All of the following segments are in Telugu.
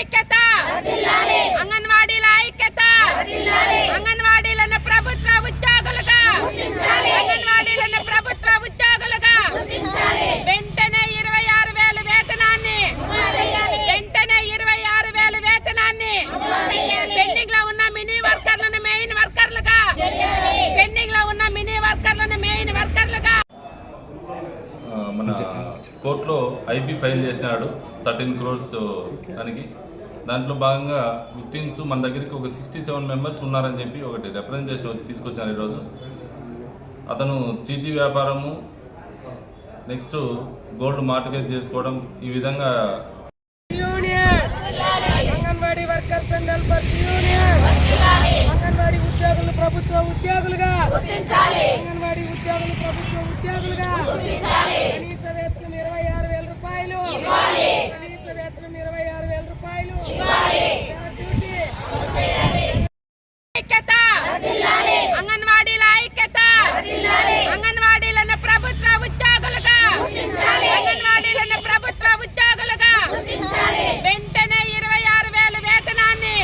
ఐక్యత, అంగన్వాడీల ఐక్యత, అంగన్వాడీలను ప్రభుత్వ ఉద్యోగులుగా, అంగన్వాడీలను ప్రభుత్వ ఉద్యోగులుగా వెంటనే 26,000 వేతనాన్ని, వెంటనే 26,000 వేతనాన్ని, పెండింగ్ లో ఉన్న మినీ వర్కర్లను మెయిన్ వర్కర్లుగా, పెండింగ్ లో ఉన్న మినీ వర్కర్లను మెయిన్ వర్కర్లుగా. మన కోర్టులో ఐపీ ఫైల్ చేసినాడు 13 crores దానికి. దాంట్లో భాగంగా విక్టిమ్స్ మన దగ్గరికి ఒక 67 members ఉన్నారని చెప్పి ఒకటి రిప్రజెంటేషన్ వచ్చి తీసుకొచ్చాను ఈరోజు. అతను చీటీ వ్యాపారము, నెక్స్ట్ గోల్డ్ మార్టిగేజ్ చేసుకోవడం, ఈ విధంగా anganwadi workers and helpers union anganwadi ఉద్యోగులు ప్రభుత్వ ఉద్యోగులుగా, అంగన్వాడీ ఉద్యోగులు ప్రభుత్వ ఉద్యోగులుగా కనీస వేతనం 26,000 రూపాయలు, కనీస వేతనం 26,000 రూపాయలు. ఐక్యత, అంగన్వాడీల ఐక్యత, అంగన్వాడీలను ప్రభుత్వ ఉద్యోగులుగా, అంగన్వాడీలను ప్రభుత్వ ఉద్యోగులుగా వెంటనే 26,000 వేతనాన్ని,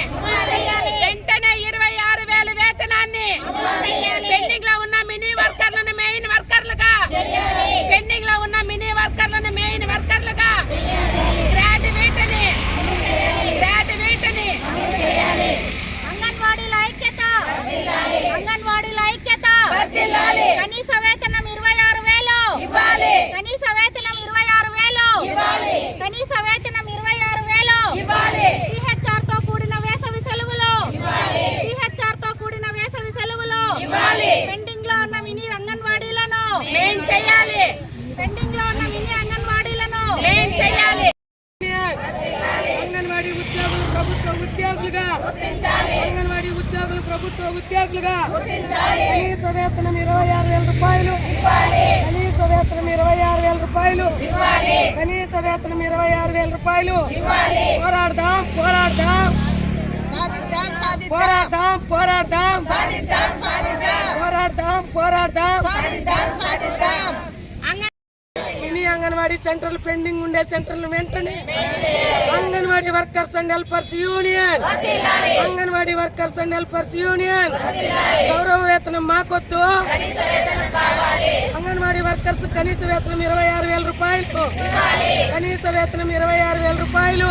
వెంటనే 26,000 వేతనాన్ని, పెండింగ్ లో ఉన్న మినీ వర్కర్లను మెయిన్ వర్కర్లుగా, పెండింగ్ లో ఉన్న మినీ వర్కర్లను మెయిన్ వర్కర్లుగా, గ్రాడ్యుయేట్ని అంగన్వాడీల ఐక్యత, అంగన్వాడీల ఐక్యత, కనీస వేతనం 26,000, కనీస వేతనం 26,000, కనీస వేతనం 26,000, సిహెచ్ఆర్ తో కూడిన వేసవి సెలవులు, సిహెచ్ఆర్ తో కూడిన వేసవి సెలవులు, పెండింగ్ లో ఉన్న మినీ అంగన్వాడీలను మెయిన్ చేయాలి, పెండింగ్ లో ఉన్న మినీ అంగన్వాడీలను మెయిన్ చేయాలి. అంగన్వాడీ ఉద్యోగులు ప్రభుత్వ ఉద్యోగులుగా, అంగన్వాడీ ఉద్యోగులు ప్రభుత్వ ఉద్యోగులుగా కనీస వేతనం 26,000 రూపాయలు, కనీస వేతనం 26,000 రూపాయలు, కనీస వేతనం 26,000 రూపాయలు. పోరాడదాం, పోరాడదాం, పోరాడదాం, పోరాడదాం, పోరాడదాం, పోరాడదాం. మినీ అంగన్వాడీ సెంటర్లు, పెండింగ్ ఉండే సెంటర్లు వెంటనే anganwadi workers and helpers union, anganwadi workers and helpers union గౌరవ వేతనం మాకొద్దు. అంగన్వాడీ వర్కర్స్ కనీస వేతనం 26,000 రూపాయలు, కనీస వేతనం 26,000 రూపాయలు.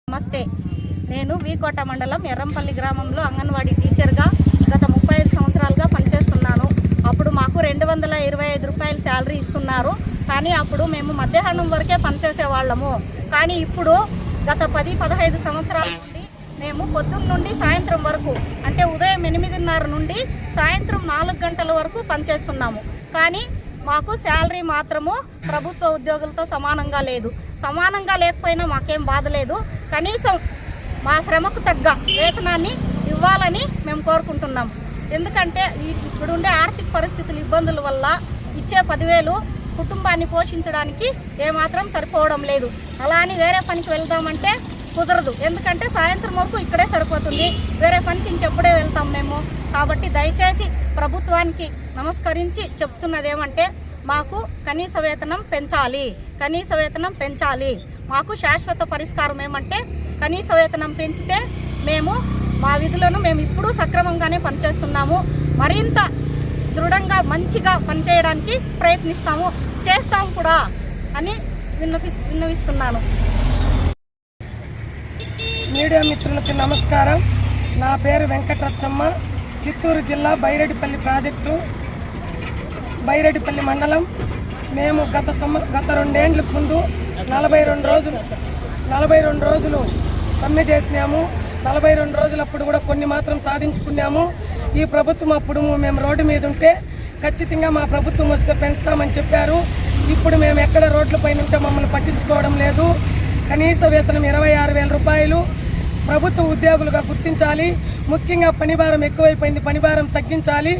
నమస్తే, నేను వీకోట మండలం ఎర్రంపల్లి గ్రామంలో అంగన్వాడీ టీచర్గా గత 35 సంవత్సరాలుగా పనిచేస్తున్నాను. అప్పుడు మాకు 225 రూపాయలు శాలరీ ఇస్తున్నారు. కానీ అప్పుడు మేము మధ్యాహ్నం వరకే పనిచేసే వాళ్ళము. కానీ ఇప్పుడు గత 10-15 సంవత్సరాల నుండి మేము పొద్దున్న నుండి సాయంత్రం వరకు, అంటే ఉదయం 8:30 నుండి సాయంత్రం 4 గంటల వరకు పనిచేస్తున్నాము. కానీ మాకు శాలరీ మాత్రము ప్రభుత్వ ఉద్యోగులతో సమానంగా లేదు. సమానంగా లేకపోయినా మాకేం బాధ లేదు. కనీసం మా శ్రమకు తగ్గ వేతనాన్ని ఇవ్వాలని మేము కోరుకుంటున్నాము. ఎందుకంటే ఇప్పుడుండే ఆర్థిక పరిస్థితుల ఇబ్బందుల వల్ల ఇచ్చే 10,000 కుటుంబాన్ని పోషించడానికి ఏమాత్రం సరిపోవడం లేదు. అలా అని వేరే పనికి వెళ్దామంటే కుదరదు. ఎందుకంటే సాయంత్రం వరకు ఇక్కడే సరిపోతుంది, వేరే పనికి ఇంకెప్పుడే వెళ్తాం మేము. కాబట్టి దయచేసి ప్రభుత్వానికి నమస్కరించి చెప్తున్నది ఏమంటే, మాకు కనీస వేతనం పెంచాలి, కనీస వేతనం పెంచాలి. మాకు శాశ్వత పరిష్కారం ఏమంటే, కనీస వేతనం పెంచితే మేము మా విధులను మేము ఇప్పుడు సక్రమంగానే పనిచేస్తున్నాము. మరింత దృఢంగా మంచిగా పనిచేయడానికి ప్రయత్నిస్తాము, చేస్తాము కూడా అని విన్నవిస్తున్నాను. మీడియా మిత్రులకి నమస్కారం. నా పేరు వెంకటరత్నమ్మ, చిత్తూరు జిల్లా బైరెడ్డిపల్లి ప్రాజెక్టు, బైరెడ్డిపల్లి మండలం. మేము గత 2 ఏళ్ల ముందు 42 రోజులు సమ్మె చేసినాము. 42 రోజులప్పుడు కూడా కొన్ని మాత్రం సాధించుకున్నాము. ఈ ప్రభుత్వం అప్పుడు మేము రోడ్డు మీద ఉంటే ఖచ్చితంగా మా ప్రభుత్వం వస్తే పెంచుతామని చెప్పారు. ఇప్పుడు మేము ఎక్కడ రోడ్లపైన ఉంటే మమ్మల్ని పట్టించుకోవడం లేదు. కనీస వేతనం 26,000 రూపాయలు ప్రభుత్వ ఉద్యోగులుగా గుర్తించాలి. ముఖ్యంగా పనిభారం ఎక్కువైపోయింది, పనిభారం తగ్గించాలి.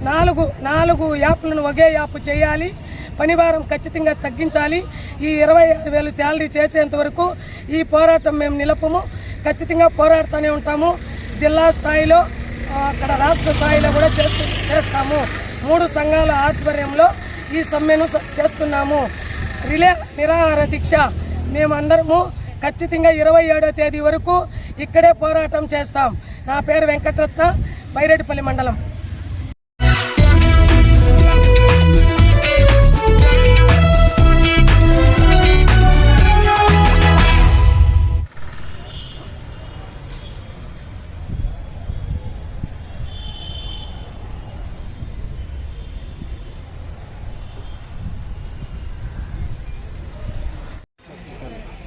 4 యాప్లను ఒకే యాప్ చేయాలి. పనిభారం ఖచ్చితంగా తగ్గించాలి. ఈ 26,000 శాలరీ చేసేంత వరకు ఈ పోరాటం మేము నిలపము. ఖచ్చితంగా పోరాడుతూనే ఉంటాము. జిల్లా స్థాయిలో అక్కడ రాష్ట్ర స్థాయిలో కూడా చేస్తాము. 3 సంఘాల ఆధ్వర్యంలో ఈ సమ్మెను చేస్తున్నాము. రిలే నిరాహార దీక్ష మేమందరము ఖచ్చితంగా 27వ తేదీ వరకు ఇక్కడే పోరాటం చేస్తాం. నా పేరు వెంకటరత్న, బైరెడ్డిపల్లి మండలం.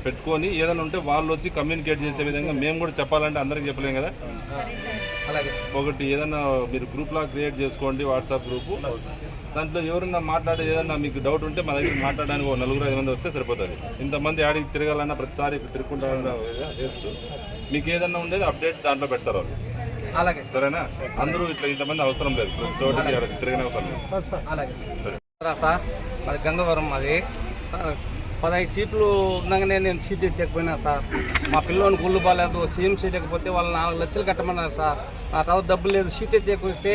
పెట్టుకొని ఏదైనా ఉంటే వాళ్ళు వచ్చి కమ్యూనికేట్ చేసే విధంగా మేము కూడా చెప్పాలంటే అందరికి చెప్పలేం కదా. ఒకటి ఏదన్నా మీరు గ్రూప్లా క్రియేట్ చేసుకోండి, వాట్సాప్ గ్రూపు. దాంట్లో ఎవరన్నా మాట్లాడే ఏదన్నా మీకు డౌట్ ఉంటే మా దగ్గర మాట్లాడడానికి 4-5 మంది వస్తే సరిపోతుంది. ఇంతమంది ఆడికి తిరగాలన్నా ప్రతిసారి తిరుగుకుంటారన్నా చేస్తూ మీకు ఏదన్నా ఉండేది అప్డేట్ దాంట్లో పెడతారు వాళ్ళు. అలాగే సరేనా? అందరూ ఇట్లా ఇంతమంది అవసరం లేదు, చోటుకి తిరిగిన అవసరం లేదు. అలాగే సార్, మరి గంగవరం అది 15 సీట్లు ఉండగానే నేను సీట్ ఎక్కకపోయినా సార్. మా పిల్లోని గుళ్ళు బాగాలేదు, సీఎం సీట్ ఎక్కకపోతే వాళ్ళు 4 లక్షలు కట్టమన్నారు సార్. నా తర్వాత డబ్బులు లేదు, సీట్ ఎత్తుకొస్తే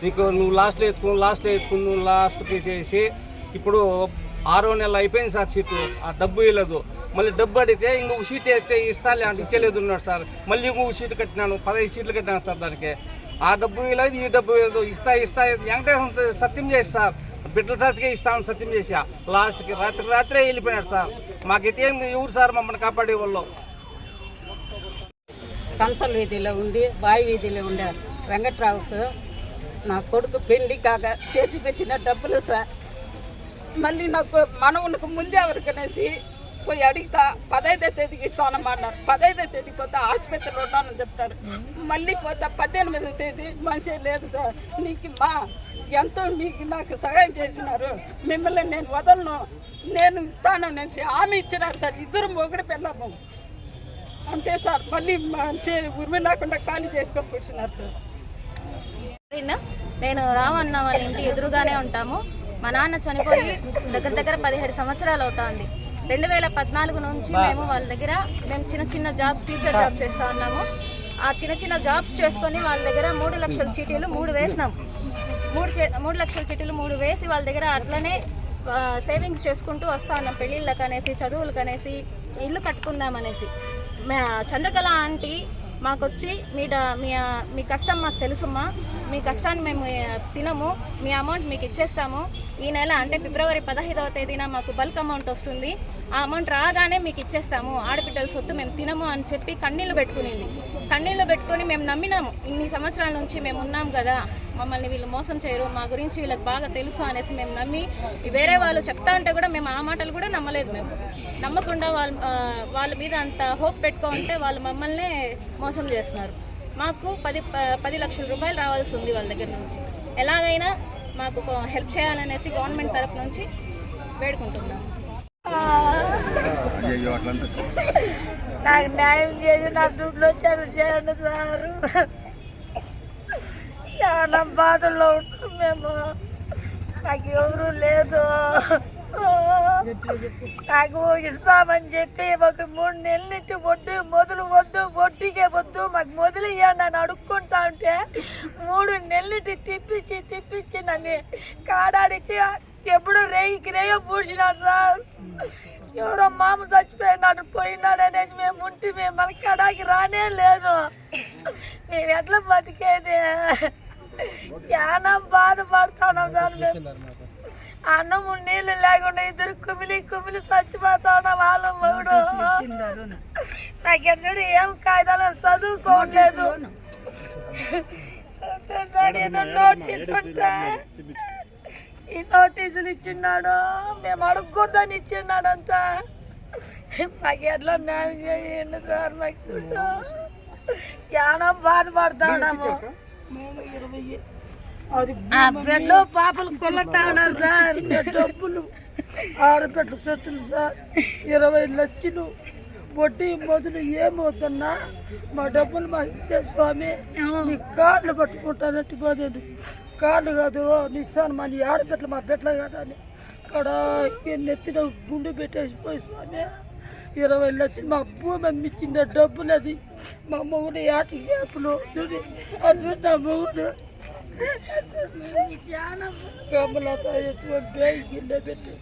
నీకు నువ్వు లాస్ట్లో ఎత్తుకుని లాస్ట్కి చేసి ఇప్పుడు 6వ నెల అయిపోయింది సార్ సీటు. ఆ డబ్బు ఇవ్వలేదు. మళ్ళీ డబ్బు అడిగితే ఇంకొక సీట్ వేస్తే ఇస్తాలే అంటే ఇచ్చలేదు ఉన్నాడు సార్. మళ్ళీ ఇంకొక సీటు కట్టినాను, 15 సీట్లు కట్టినాను సార్. దానికి ఆ డబ్బు ఇవ్వలేదు, ఈ డబ్బు ఇవ్వలేదు. ఇస్తా వెంకటేశ్వర సత్యం చేసి సార్, బిడ్డల సాక్షిగా ఇస్తామని సత్యం చేసా. లాస్ట్కి రాత్రే వెళ్ళిపోయినాడు సార్. మాకైతే ఎవరు సార్ మమ్మల్ని కాపాడే వాళ్ళు? కంసల వీధిలో ఉండి బావి వీధిలో ఉండే వెంకట్రావుకు నా కొడుకు పెళ్లి కాక చేసి పెట్టిన డబ్బులు సార్. మళ్ళీ నాకు మనవునికి ముందే ఎవరికనేసి పోయి అడిగితా 15వ తేదీకి ఇస్తానమ్మన్నారు. 15వ తేదీకి పోతే ఆసుపత్రిలో ఉన్నానని చెప్తారు. మళ్ళీ పోతే 18వ తేదీ మనిషి లేదు సార్. నీకు ఎంతో మీకు నాకు సహాయం చేసినారు, మిమ్మల్ని నేను వదలను, నేను ఇస్తాను అనేసి హామీ ఇచ్చినారు సార్. 2 మొగుడు పిల్లము అంతే సార్. మళ్ళీ ఉరిమి లేకుండా ఖాళీ చేసుకొని కూర్చున్నారు సార్. నేను రామన్న వాళ్ళ ఇంటి ఎదురుగానే ఉంటాము. మా నాన్న చనిపోయి దగ్గర 17 సంవత్సరాలు అవుతుంది. 2014 నుంచి మేము వాళ్ళ దగ్గర చిన్న జాబ్స్, టీచర్ జాబ్ చేస్తూ ఉన్నాము. ఆ చిన్న జాబ్స్ చేసుకొని వాళ్ళ దగ్గర 3 లక్షల చీటీలు 3 వేసినాం. 3 లక్షల చీటీలు 3 వేసి వాళ్ళ దగ్గర అట్లనే సేవింగ్స్ చేసుకుంటూ వస్తా ఉన్నాం. పెళ్ళిళ్ళకి అనేసి, చదువులకు అనేసి, ఇల్లు కట్టుకుందామనేసి. చంద్రకళ ఆంటీ మాకొచ్చి మీ కష్టం మాకు తెలుసుమ్మా, మీ కష్టాన్ని మేము తినము, మీ అమౌంట్ మీకు ఇచ్చేస్తాము. ఈ నెల అంటే ఫిబ్రవరి 15వ తేదీన మాకు బల్క్ అమౌంట్ వస్తుంది. ఆ అమౌంట్ రాగానే మీకు ఇచ్చేస్తాము, ఆడబిడ్డల సొత్తు మేము తినము అని చెప్పి కన్నీళ్ళు పెట్టుకొని మేము నమ్మినాము. ఇన్ని సంవత్సరాల నుంచి మేము ఉన్నాం కదా, మమ్మల్ని వీళ్ళు మోసం చేయరు, మా గురించి వీళ్ళకి బాగా తెలుసు అనేసి మేము నమ్మి, వేరే వాళ్ళు చెప్తా ఉంటే కూడా మేము ఆ మాటలు కూడా నమ్మలేదు. మేము నమ్మకుండా వాళ్ళ మీద అంత హోప్ పెట్టుకుంటే వాళ్ళు మమ్మల్ని మోసం చేస్తున్నారు. మాకు 10 లక్షల రూపాయలు రావాల్సి ఉంది వాళ్ళ దగ్గర నుంచి. ఎలాగైనా మాకు హెల్ప్ చేయాలనేసి గవర్నమెంట్ తరఫు నుంచి వేడుకుంటున్నాం. నాకు న్యాయం చేసి నా దుడ్లో చేయండి సార్. చాలా బాధల్లో ఉంటాం మేము. నాకు ఎవరు లేదు. నాకు ఇస్తామని చెప్పి ఒక 3 నెలల నుంచి వడ్డీకే వద్దు, మాకు మొదలు ఇవ్వండి అని అడుక్కుంటా ఉంటే 3 నెలల నుంచి తిప్పించి నన్ను కాడాడిచ్చి ఎప్పుడు రేయో పూసినాడు సార్. ఎవరో మామ చచ్చిపోయినాడు, పోయినాడు అనేది మేము ఉంటే మన కడాకి రానే లేదు. మేము ఎట్లా బతికేది? చాలా బాధపడుతున్నాం సార్. మేము అన్నము నీళ్ళు లేకుండా 2 కుమిలి చచ్చిపోతాడు వాళ్ళ మగుడు. నాకు ఎక్కడ ఏం కాగితాలు చదువుకోవట్లేదు. నోటీస్ ఉంటా, ఈ నోటీసులు ఇచ్చిన్నాడు, మేము అడుగుకూడదని ఇచ్చిన్నాడు అంతా. మాకు ఎట్లా న్యాయం చేయండి సార్. మాకు చాలా బాధపడతాము. బిడ్డలు పాపలు కొల్లతా ఉన్నారు సార్. డబ్బులు ఆడబిడ్డలు సొత్తులు సార్ 20 లక్షలు వడ్డీ మొదలు ఏమవుతున్నా మా డబ్బులు మాకు ఇచ్చే స్వామి. నీ కార్లు పట్టుకుంటానట్టు పోదేది. కార్లు కాదు నిచ్చాను మా నీ ఆడబిడ్డలు మా బిడ్డలు కదా అని అక్కడ నెత్తిన గుండు పెట్టేసి పోయి స్వామి. 20 లక్షలు మా భూమి అమ్మిచ్చిన డబ్బులు అది మా మొగుడు యాటి యాపులు అటు నా మొగుడు కమలత గిన్నె పెట్టి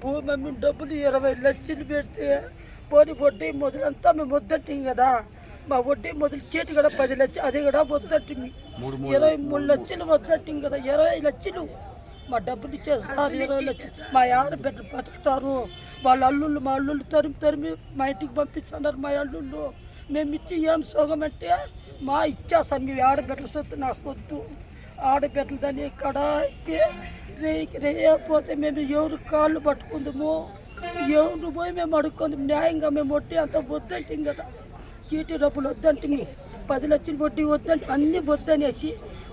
భూమి అమ్మిన డబ్బులు 20 లక్షలు పెడితే పోనీ వడ్డీ మొదలంతా మేము వద్దట్టిం కదా మా వడ్డీ మొదలు చేతి కూడా 10 లక్షలు అది కూడా వద్దట్టింది 23 లక్షలు వద్దట్టిం కదా 20 లక్షలు మా డబ్బులు ఇచ్చేస్తారు 20 లక్షలు మా ఆడబిడ్డలు బతుకుతారు వాళ్ళ అల్లుళ్ళు మా అల్లుళ్ళు తరిమి మా ఇంటికి పంపిస్తున్నారు మా అల్లుళ్ళు మేము ఇచ్చి ఏం సోగమంటే మా ఇచ్చేస్తాం మీ ఆడబిడ్డల సొత్తు నాకు వద్దు ఆడబిడ్డలు దాన్ని కడాకి రేయకపోతే మేము ఎవరు కాళ్ళు పట్టుకుందాము ఎవరు పోయి మేము అడుక్కుందాం న్యాయంగా మేము వడ్డీ అంత వద్దంటాం కదా చీటీ డబ్బులు వద్దంటే 10 లక్షలు వడ్డీ వద్దంటే అన్నీ వద్దనేసి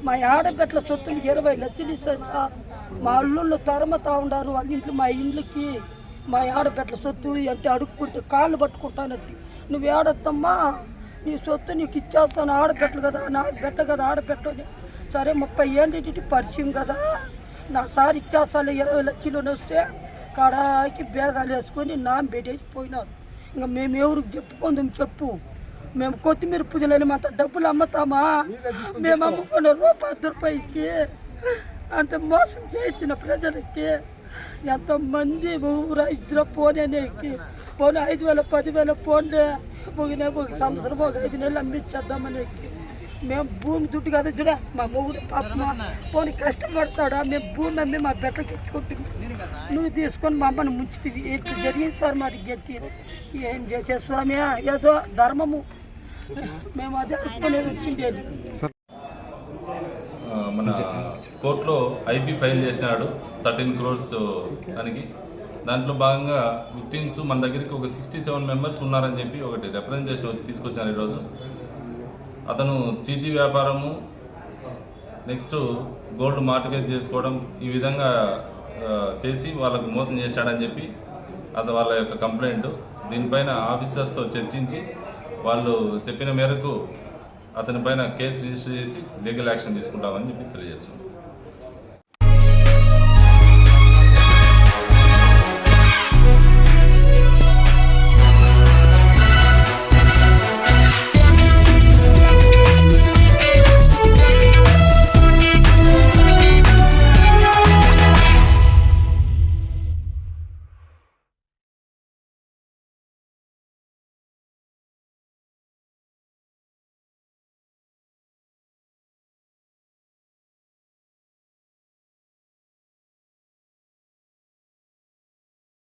మా ఆడబిడ్డల సొత్తులు 20 లక్షలు ఇస్తారు సార్ మా అల్లుళ్ళు తరమతా ఉన్నారు వాళ్ళ ఇంట్లో మా ఇండ్లకి మా ఆడబిడ్డల సొత్తు అంటే అడుక్కుంటే కాళ్ళు పట్టుకుంటానంటే నువ్వు ఏడొద్దమ్మా నీ సొత్తు నీకు ఇచ్చేస్తాను ఆడబిడ్డలు కదా నాకు బిడ్డ కదా ఆడబిడ్డని సరే 30 ఏళ్ళకి పరిచయం కదా నా సార్ ఇచ్చేస్తాను 20 లక్షలు వస్తే కడాకి బేగాలు వేసుకొని పెట్టేసి పోయినారు ఇంకా మేము ఎవరికి చెప్పుకుందాం చెప్పు మేము కొత్తిమీర పుదీనాలు అంత డబ్బులు అమ్ముతామా మేము అమ్ముకున్న ₹10 అంత మోసం చేయించిన ప్రజలకి ఎంతమంది ఊరా ఇద్దరు పోనేకి పోనీ 5,000 10,000 పోండే ఒక సంవత్సరం ఒక 5 నెలలు అమ్మించేద్దామనేకి మేము భూమి దుడ్డు కదా చూడ మా మొగుడు పాప పోనీ కష్టపడతాడా మేము భూమి అమ్మి మా బిడ్డకి ఇచ్చుకుంటుంది నువ్వు తీసుకొని మా అమ్మని ముంచుతుంది ఎట్లా జరిగింది సార్ మాది గెత్తి ఏం చేసే స్వామి ఏదో ధర్మము మేము అదే అనుకునేది వచ్చిండేది మన కోర్టులో ఐబీ ఫైల్ చేసినాడు 13 crores దానికి దాంట్లో భాగంగా విక్టిమ్స్ మన దగ్గరికి ఒక 67 మెంబర్స్ ఉన్నారని చెప్పి ఒకటి రిప్రజెంటేషన్ వచ్చి తీసుకొచ్చాను ఈరోజు అతను చీటీ వ్యాపారము నెక్స్ట్ గోల్డ్ మార్టిగేజ్ చేసుకోవడం ఈ విధంగా చేసి వాళ్ళకు మోసం చేశాడని చెప్పి అది వాళ్ళ యొక్క కంప్లైంట్ దీనిపైన ఆఫీసర్స్తో చర్చించి వాళ్ళు చెప్పిన మేరకు అతని పైన కేసు రిజిస్టర్ చేసి లీగల్ యాక్షన్ తీసుకుంటామని చెప్పి తెలియజేస్తున్నాం.